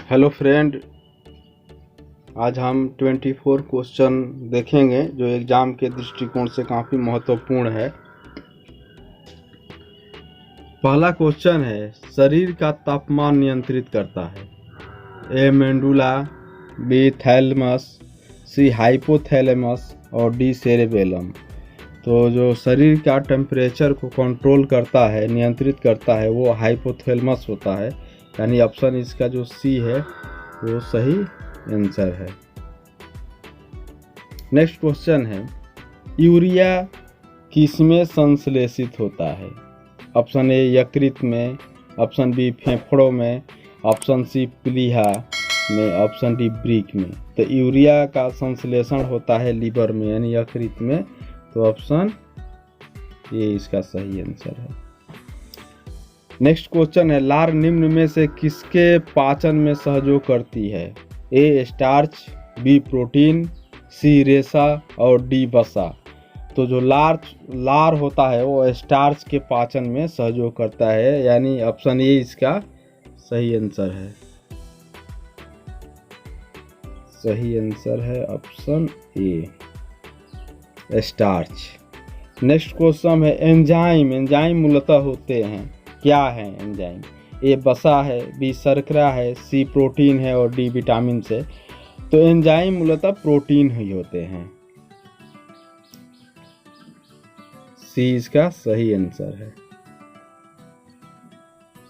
Hello friend, आज हम 24 question देखेंगे जो एग्ज़ाम के दृष्टिकोण से काफ़ी महत्वपूर्ण है। पहला क्वेश्चन है, शरीर का तापमान नियंत्रित करता है। ए मेंडुला, बी थैलेमस, सी हाइपोथैलेमस और डी सेरेबेलम। तो जो शरीर का टेम्परेचर को कंट्रोल करता है, नियंत्रित करता है, वो हाइपोथैलेमस होता है। यानी ऑप्शन इसका जो सी है वो सही आंसर है। नेक्स्ट क्वेश्चन है, यूरिया किसमें संश्लेषित होता है? ऑप्शन ए यकृत में, ऑप्शन बी फेफड़ों में, ऑप्शन सी प्लीहा में, ऑप्शन डी ब्रिक में। तो यूरिया का संश्लेषण होता है लीवर में यानी यकृत में। तो ऑप्शन ये इसका सही आंसर है। नेक्स्ट क्वेश्चन है, लार निम्न में से किसके पाचन में सहयोग करती है? ए स्टार्च, बी प्रोटीन, सी रेशा और डी वसा। तो जो लार होता है वो स्टार्च के पाचन में सहयोग करता है, यानी ऑप्शन ए इसका सही आंसर है। सही आंसर है option A starch. Next question है, एंजाइम मूलतः होते हैं, क्या है एंजाइम? ए वसा है, बी शर्करा है, सी प्रोटीन है और डी विटामिन से। तो एंजाइम मूलतः प्रोटीन ही होते हैं। सी इसका सही आंसर है।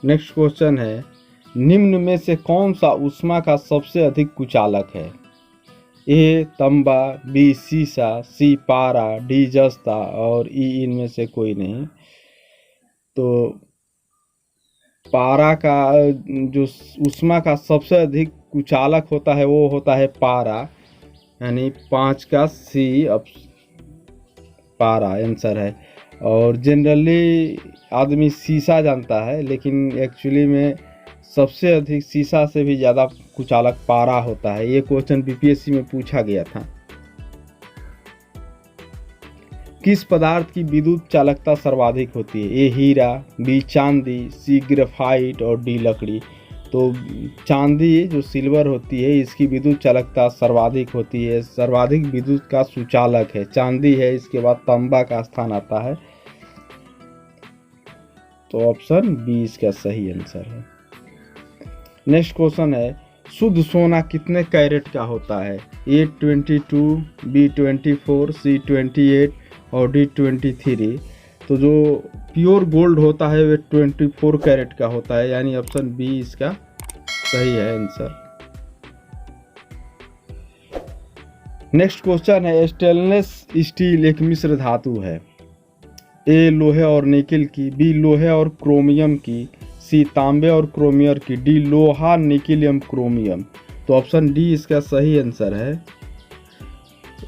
नेक्स्ट क्वेश्चन है, निम्न में से कौन सा ऊष्मा का सबसे अधिक कुचालक है? ए तंबा, बी सीसा, सी पारा, डी जस्ता और ई इनमें से कोई नहीं। तो पारा का जो ऊष्मा का सबसे अधिक कुचालक होता है वो होता है पारा, यानी 5 का सी पारा आंसर है। और जनरली आदमी सीसा जानता है, लेकिन एक्चुअली में सबसे अधिक सीसा से भी ज़्यादा कुचालक पारा होता है। ये क्वेश्चन बीपीएससी में पूछा गया था। किस पदार्थ की विद्युत चालकता सर्वाधिक होती है? ए हीरा, बी चांदी, सी ग्रेफाइट और डी लकड़ी। तो चांदी जो सिल्वर होती है इसकी विद्युत चालकता सर्वाधिक होती है, सर्वाधिक विद्युत का सुचालक है चांदी है। इसके बाद तांबा का स्थान आता है। तो ऑप्शन बी इसका सही आंसर है। नेक्स्ट क्वेश्चन है, शुद्ध सोना कितने कैरेट का होता है? ए 22, बी 24, सी 28 और डी 23। तो जो प्योर गोल्ड होता है वो 24 कैरेट का होता है, यानी ऑप्शन बी इसका सही है आंसर। नेक्स्ट क्वेश्चन है, स्टेनलेस स्टील एक मिश्र धातु है। ए लोहे और निकेल की, बी लोहे और क्रोमियम की, सी तांबे और क्रोमियम की, डी लोहा निकेलियम क्रोमियम। तो ऑप्शन डी इसका सही आंसर है।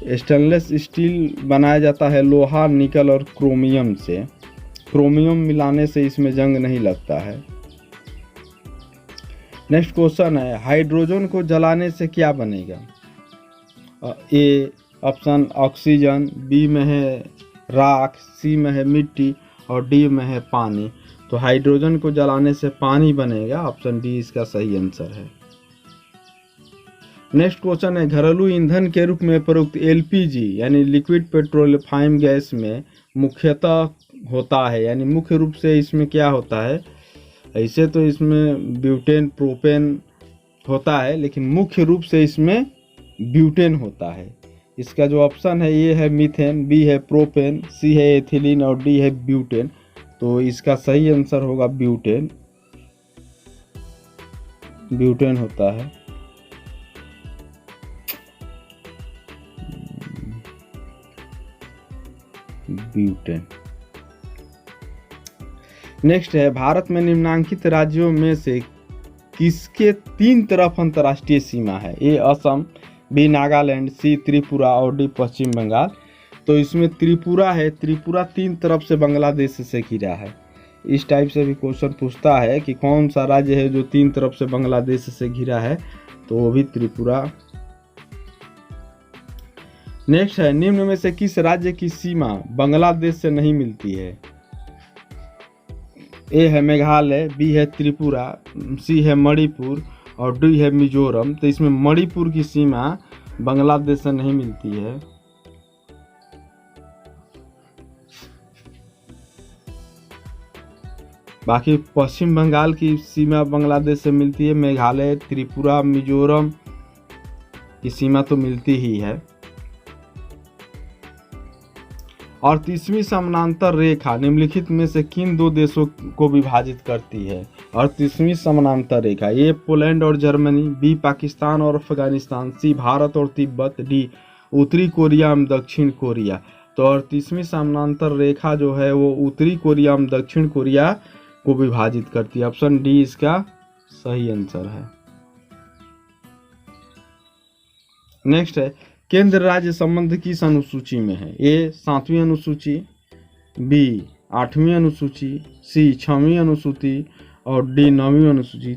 स्टेनलेस स्टील बनाया जाता है लोहा, निकल और क्रोमियम से। क्रोमियम मिलाने से इसमें जंग नहीं लगता है। नेक्स्ट क्वेश्चन है, हाइड्रोजन को जलाने से क्या बनेगा? ए ऑप्शन ऑक्सीजन, बी में है राख, सी में है मिट्टी और डी में है पानी। तो हाइड्रोजन को जलाने से पानी बनेगा। ऑप्शन डी इसका सही आंसर है। नेक्स्ट क्वेश्चन है, घरेलू ईंधन के रूप में प्रयुक्त एलपीजी यानी लिक्विड पेट्रोलियम गैस में मुख्यतः होता है, यानी मुख्य रूप से इसमें क्या होता है? ऐसे तो इसमें ब्यूटेन, प्रोपेन होता है, लेकिन मुख्य रूप से इसमें ब्यूटेन होता है। इसका जो ऑप्शन है ये है मीथेन, बी है प्रोपेन, सी है एथिलीन और डी है ब्यूटेन। तो इसका सही आंसर होगा ब्यूटेन। ब्यूटेन होता है। ब्यूटेन। नेक्स्ट है, भारत में निम्नांकित राज्यों में से किसके 3 तरफ अंतर्राष्ट्रीय सीमा है? ए असम, बी नागालैंड, सी त्रिपुरा और डी पश्चिम बंगाल। तो इसमें त्रिपुरा है। त्रिपुरा 3 तरफ से बांग्लादेश से घिरा है। इस टाइप से भी क्वेश्चन पूछता है कि कौन सा राज्य है जो 3 तरफ से बांग्लादेश से घिरा है, तो वो भी त्रिपुरा। नेक्स्ट है, निम्न में से किस राज्य की सीमा बांग्लादेश से नहीं मिलती है? ए है मेघालय, बी है त्रिपुरा, सी है मणिपुर और डी है मिजोरम। तो इसमें मणिपुर की सीमा बांग्लादेश से नहीं मिलती है। बाकी पश्चिम बंगाल की सीमा बांग्लादेश से मिलती है। मेघालय, त्रिपुरा, मिजोरम की सीमा तो मिलती ही है। और 30वीं समानांतर रेखा निम्नलिखित में से किन दो देशों को विभाजित करती है? और 30वीं समानांतर रेखा, ए पोलैंड और जर्मनी, बी पाकिस्तान और अफगानिस्तान, सी भारत और तिब्बत, डी उत्तरी कोरिया एवं दक्षिण कोरिया। तो 38वीं समानांतर रेखा जो है वो उत्तरी कोरिया एवं दक्षिण कोरिया को विभाजित करती है। ऑप्शन डी इसका सही आंसर है। नेक्स्ट है, केंद्र राज्य संबंध किस अनुसूची में है? ए 7वीं अनुसूची, बी 8वीं अनुसूची, सी 6वीं अनुसूची और डी 9वीं अनुसूची।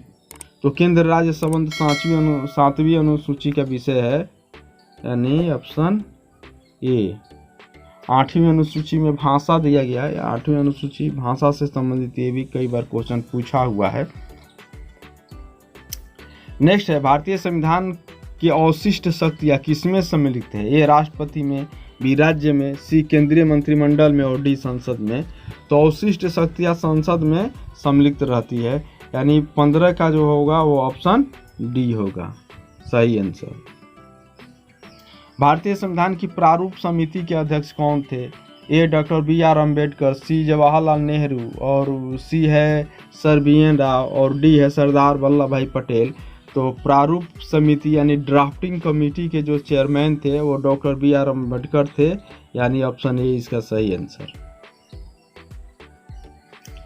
तो केंद्र राज्य संबंध 7वीं अनुसूची का विषय है, यानी ऑप्शन ए। 8वीं अनुसूची में भाषा दिया गया है। 8वीं अनुसूची भाषा से संबंधित, ये भी कई बार क्वेश्चन पूछा हुआ है। नेक्स्ट है, भारतीय संविधान की अवशिष्ट शक्तियाँ किसमें सम्मिलित है? ए राष्ट्रपति में, बी राज्य में, सी केंद्रीय मंत्रिमंडल में और डी संसद में। तो अवशिष्ट शक्तियाँ संसद में सम्मिलित रहती है, यानी 15 का जो होगा वो ऑप्शन डी होगा सही आंसर। भारतीय संविधान की प्रारूप समिति के अध्यक्ष कौन थे? ए डॉक्टर बी.आर. अम्बेडकर, सी जवाहरलाल नेहरू और सी है सर बी.एन. राव और डी है सरदार वल्लभ भाई पटेल। तो प्रारूप समिति यानी ड्राफ्टिंग कमेटी के जो चेयरमैन थे वो डॉक्टर बी.आर. अम्बेडकर थे, यानी ऑप्शन ए इसका सही आंसर।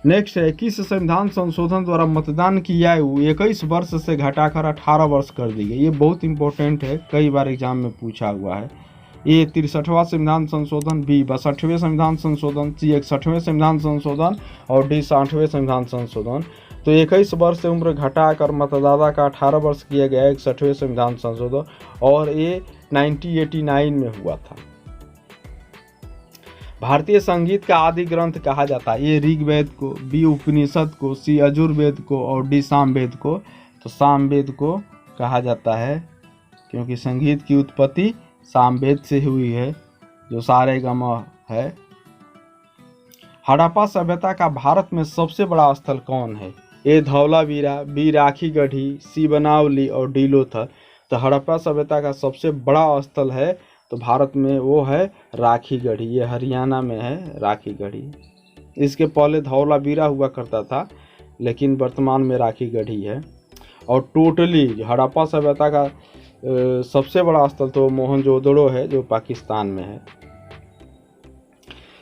नेक्स्ट है, किस संविधान संशोधन द्वारा मतदान की आयु 21 वर्ष से घटाकर 18 वर्ष कर दी गई? ये बहुत इंपॉर्टेंट है, कई बार एग्जाम में पूछा हुआ है। ए 63वां संविधान संशोधन, बी 62वें संविधान संशोधन, सी 61वें संविधान संशोधन और डी 60वें संविधान संशोधन। तो 21 वर्ष से उम्र घटाकर मतदाता का 18 वर्ष किया गया 61वें संविधान संशोधन, और ये 1989 में हुआ था। भारतीय संगीत का आदि ग्रंथ कहा जाता है? ए ऋग्वेद को, बी उपनिषद को, सी यजुर्वेद को और डी सामवेद को। तो सामवेद को कहा जाता है क्योंकि संगीत की उत्पत्ति सामवेद से हुई है, जो सारेगामा है। हड़प्पा सभ्यता का भारत में सबसे बड़ा स्थल कौन है? ए धौलावीरा, बी राखी गढ़ी, सी बनावली और डी लोथल। तो हड़प्पा सभ्यता का सबसे बड़ा स्थल है तो भारत में वो है राखी गढ़ी, ये हरियाणा में है राखी गढ़ी। इसके पहले धौलावीरा हुआ करता था, लेकिन वर्तमान में राखी गढ़ी है। और टोटली हड़प्पा सभ्यता का सबसे बड़ा स्थल तो मोहनजोदड़ो है, जो पाकिस्तान में है।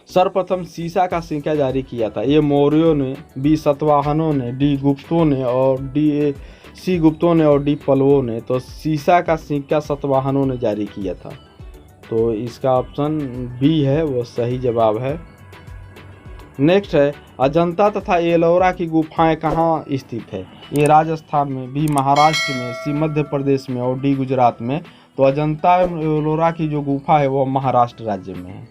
सर्वप्रथम सीसा का सिक्का जारी किया था? ये मौर्यों ने, बी सतवाहनों ने, डी गुप्तों ने और सी गुप्तों ने और डी पल्लवों ने। तो सीसा का सिक्का सतवाहनों ने जारी किया था, तो इसका ऑप्शन बी है वो सही जवाब है। नेक्स्ट है, अजंता तथा एलोरा की गुफाएं कहाँ स्थित है? ए राजस्थान में, बी महाराष्ट्र में, सी मध्य प्रदेश में और डी गुजरात में। तो अजंता एलोरा की जो गुफा है वो महाराष्ट्र राज्य में है,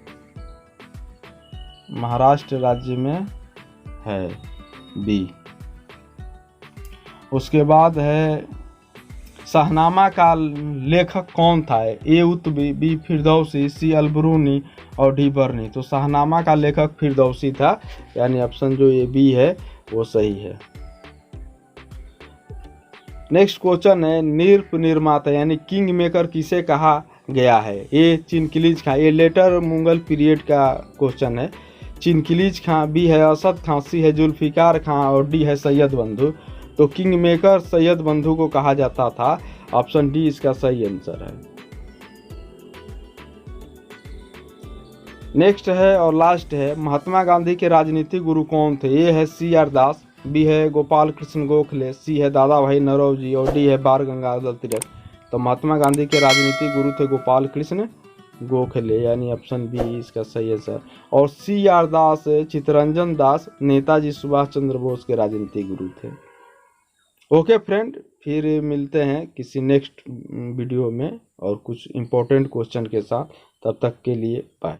महाराष्ट्र राज्य में है बी। उसके बाद है, शाहनामा का लेखक कौन था? ए उत्बी, बी फिरदौसी, सी अलबरूनी और डी बर्नी। तो शाहनामा का लेखक फिरदौसी था, यानी ऑप्शन जो ये बी है वो सही है। नेक्स्ट क्वेश्चन है, नृप निर्माता यानी किंग मेकर किसे कहा गया है? ए चिनकिलीज खां, ये लेटर मुगल पीरियड का क्वेश्चन है। चिनकिलीज खां, बी है असद खां, सी है जुल्फिकार खां और डी है सैयद बंधु। तो किंग मेकर सैयद बंधु को कहा जाता था, ऑप्शन डी इसका सही आंसर है। नेक्स्ट है और लास्ट है, महात्मा गांधी के राजनीतिक गुरु कौन थे? ए है सी.आर. दास, बी है गोपाल कृष्ण गोखले, सी है दादा भाई नौरोजी और डी है बाल गंगाधर तिलक। तो महात्मा गांधी के राजनीतिक गुरु थे गोपाल कृष्ण गोखले, यानी ऑप्शन बी इसका सही आंसर। और सी.आर. दास चित्तरंजन दास नेताजी सुभाष चंद्र बोस के राजनीतिक गुरु थे। ओके फ्रेंड, फिर मिलते हैं किसी नेक्स्ट वीडियो में और कुछ इम्पोर्टेंट क्वेश्चन के साथ। तब तक के लिए बाय।